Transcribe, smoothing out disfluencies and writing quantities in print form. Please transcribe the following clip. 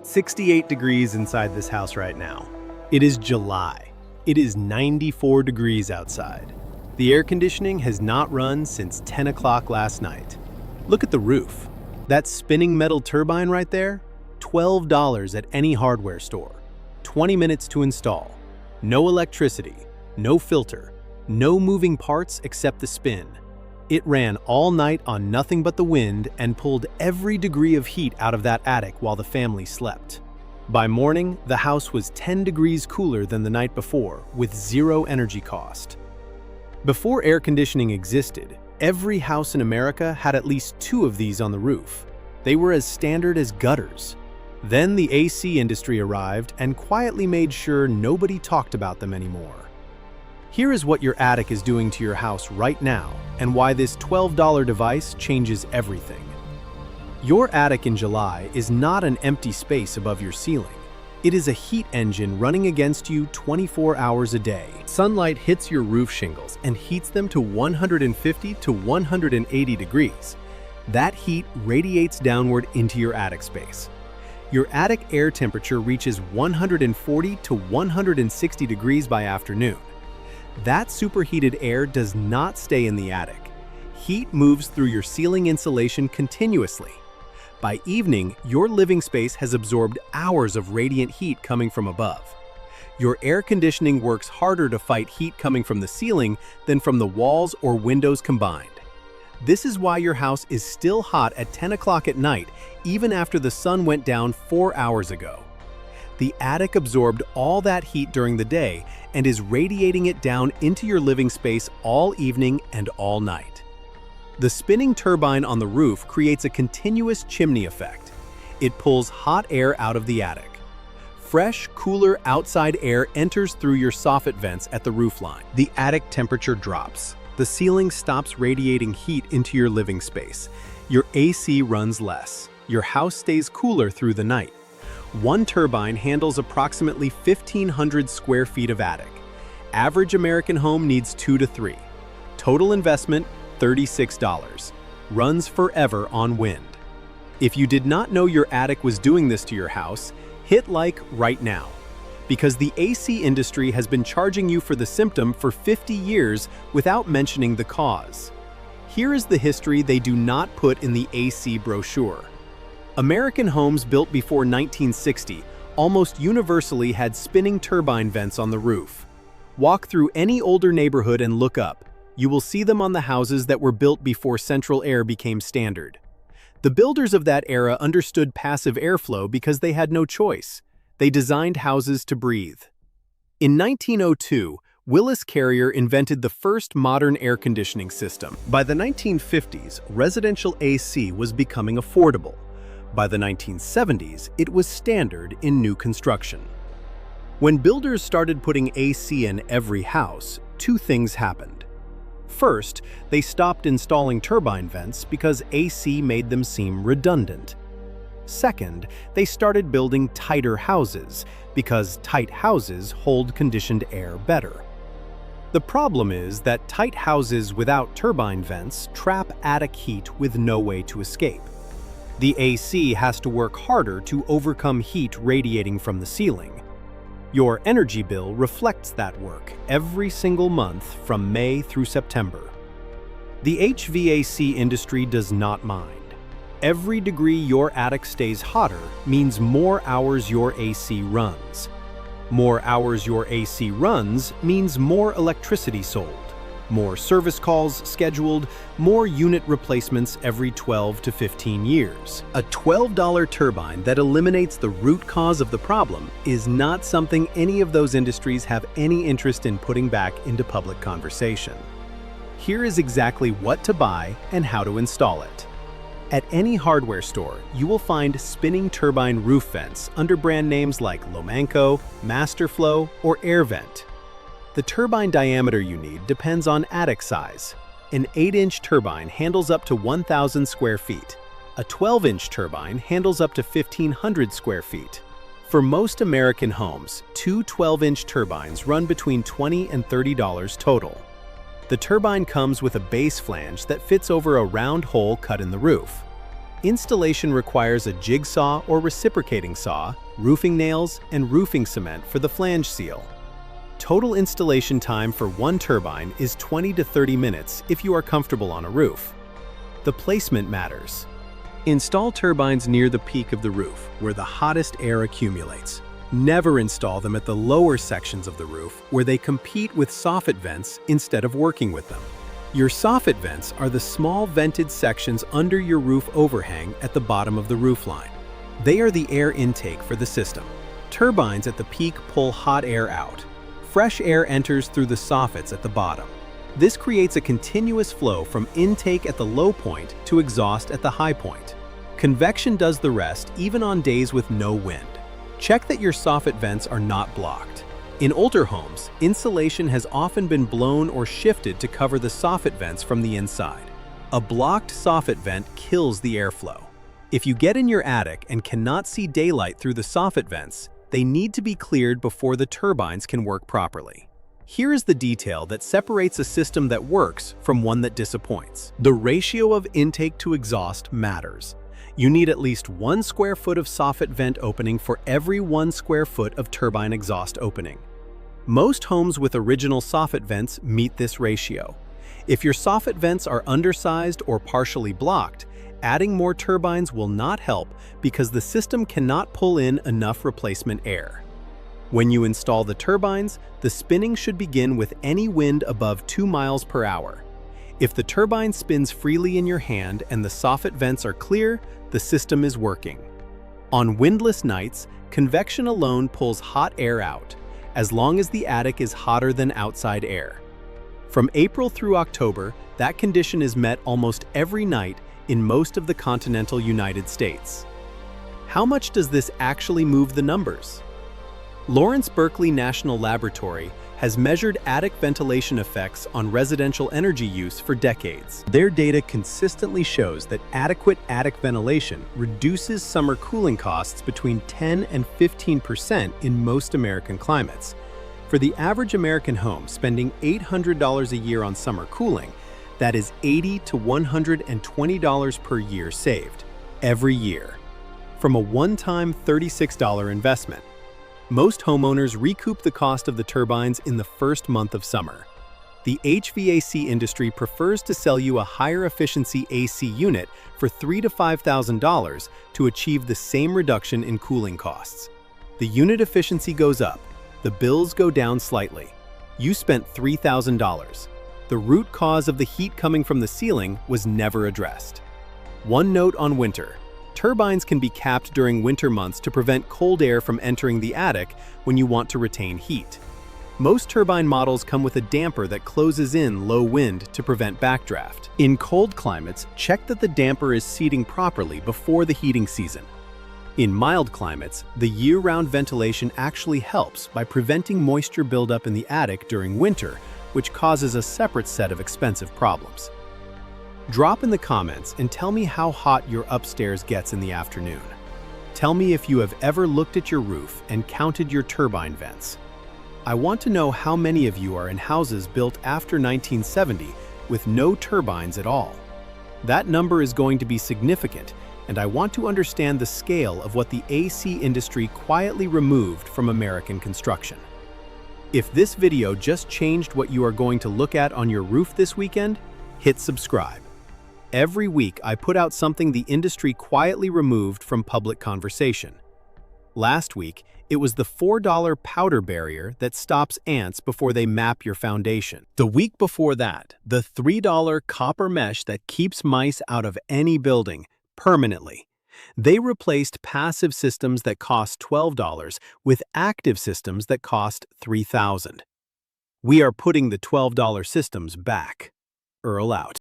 68 degrees inside this house right now. It is July. It is 94 degrees outside. The air conditioning has not run since 10 o'clock last night. Look at the roof. That spinning metal turbine right there? $12 at any hardware store. 20 minutes to install. No electricity, no filter, no moving parts except the spin. It ran all night on nothing but the wind and pulled every degree of heat out of that attic while the family slept. By morning, the house was 10 degrees cooler than the night before, with zero energy cost. Before air conditioning existed, every house in America had at least 2 of these on the roof. They were as standard as gutters. Then the AC industry arrived and quietly made sure nobody talked about them anymore. Here is what your attic is doing to your house right now and why this $12 device changes everything. Your attic in July is not an empty space above your ceiling. It is a heat engine running against you 24 hours a day. Sunlight hits your roof shingles and heats them to 150 to 180 degrees. That heat radiates downward into your attic space. Your attic air temperature reaches 140 to 160 degrees by afternoon. That superheated air does not stay in the attic. Heat moves through your ceiling insulation continuously. By evening, your living space has absorbed hours of radiant heat coming from above. Your air conditioning works harder to fight heat coming from the ceiling than from the walls or windows combined. This is why your house is still hot at 10 o'clock at night, even after the sun went down 4 hours ago. The attic absorbed all that heat during the day and is radiating it down into your living space all evening and all night. The spinning turbine on the roof creates a continuous chimney effect. It pulls hot air out of the attic. Fresh, cooler outside air enters through your soffit vents at the roofline. The attic temperature drops. The ceiling stops radiating heat into your living space. Your AC runs less. Your house stays cooler through the night. One turbine handles approximately 1,500 square feet of attic. Average American home needs 2 to 3. Total investment, $36. Runs forever on wind. If you did not know your attic was doing this to your house, hit like right now. Because the AC industry has been charging you for the symptom for 50 years without mentioning the cause. Here is the history they do not put in the AC brochure. American homes built before 1960 almost universally had spinning turbine vents on the roof. Walk through any older neighborhood and look up. You will see them on the houses that were built before central air became standard. The builders of that era understood passive airflow because they had no choice. They designed houses to breathe. In 1902, Willis Carrier invented the first modern air conditioning system. By the 1950s, residential AC was becoming affordable. By the 1970s, it was standard in new construction. When builders started putting AC in every house, 2 things happened. First, they stopped installing turbine vents because AC made them seem redundant. Second, they started building tighter houses because tight houses hold conditioned air better. The problem is that tight houses without turbine vents trap attic heat with no way to escape. The AC has to work harder to overcome heat radiating from the ceiling. Your energy bill reflects that work every single month from May through September. The HVAC industry does not mind. Every degree your attic stays hotter means more hours your AC runs. More hours your AC runs means more electricity sold, more service calls scheduled, more unit replacements every 12 to 15 years. A $12 turbine that eliminates the root cause of the problem is not something any of those industries have any interest in putting back into public conversation. Here is exactly what to buy and how to install it. At any hardware store, you will find spinning turbine roof vents under brand names like Lomanco, Masterflow, or AirVent. The turbine diameter you need depends on attic size. An 8-inch turbine handles up to 1,000 square feet. A 12-inch turbine handles up to 1,500 square feet. For most American homes, 2 12-inch turbines run between $20 and $30 total. The turbine comes with a base flange that fits over a round hole cut in the roof. Installation requires a jigsaw or reciprocating saw, roofing nails, and roofing cement for the flange seal. Total installation time for one turbine is 20 to 30 minutes if you are comfortable on a roof. The placement matters. Install turbines near the peak of the roof, where the hottest air accumulates. Never install them at the lower sections of the roof, where they compete with soffit vents instead of working with them. Your soffit vents are the small vented sections under your roof overhang at the bottom of the roofline. They are the air intake for the system. Turbines at the peak pull hot air out. Fresh air enters through the soffits at the bottom. This creates a continuous flow from intake at the low point to exhaust at the high point. Convection does the rest even on days with no wind. Check that your soffit vents are not blocked. In older homes, insulation has often been blown or shifted to cover the soffit vents from the inside. A blocked soffit vent kills the airflow. If you get in your attic and cannot see daylight through the soffit vents, they need to be cleared before the turbines can work properly. Here is the detail that separates a system that works from one that disappoints. The ratio of intake to exhaust matters. You need at least 1 square foot of soffit vent opening for every 1 square foot of turbine exhaust opening. Most homes with original soffit vents meet this ratio. If your soffit vents are undersized or partially blocked, adding more turbines will not help because the system cannot pull in enough replacement air. When you install the turbines, the spinning should begin with any wind above 2 miles per hour. If the turbine spins freely in your hand and the soffit vents are clear, the system is working. On windless nights, convection alone pulls hot air out, as long as the attic is hotter than outside air. From April through October, that condition is met almost every night in most of the continental United States. How much does this actually move the numbers? Berkeley National Laboratory has measured attic ventilation effects on residential energy use for decades. Their data consistently shows that adequate attic ventilation reduces summer cooling costs between 10 and 15% in most American climates. For the average American home spending $800 a year on summer cooling, that is $80 to $120 per year saved, every year, from a one-time $36 investment. Most homeowners recoup the cost of the turbines in the first month of summer. The HVAC industry prefers to sell you a higher efficiency AC unit for $3,000 to $5,000 to achieve the same reduction in cooling costs. The unit efficiency goes up, the bills go down slightly. You spent $3,000. The root cause of the heat coming from the ceiling was never addressed. One note on winter. Turbines can be capped during winter months to prevent cold air from entering the attic when you want to retain heat. Most turbine models come with a damper that closes in low wind to prevent backdraft. In cold climates, check that the damper is seating properly before the heating season. In mild climates, the year-round ventilation actually helps by preventing moisture buildup in the attic during winter, which causes a separate set of expensive problems. Drop in the comments and tell me how hot your upstairs gets in the afternoon. Tell me if you have ever looked at your roof and counted your turbine vents. I want to know how many of you are in houses built after 1970 with no turbines at all. That number is going to be significant, and I want to understand the scale of what the AC industry quietly removed from American construction. If this video just changed what you are going to look at on your roof this weekend, hit subscribe. Every week, I put out something the industry quietly removed from public conversation. Last week, it was the $4 powder barrier that stops ants before they map your foundation. The week before that, the $3 copper mesh that keeps mice out of any building permanently. They replaced passive systems that cost $12 with active systems that cost $3,000. We are putting the $12 systems back. Earl out.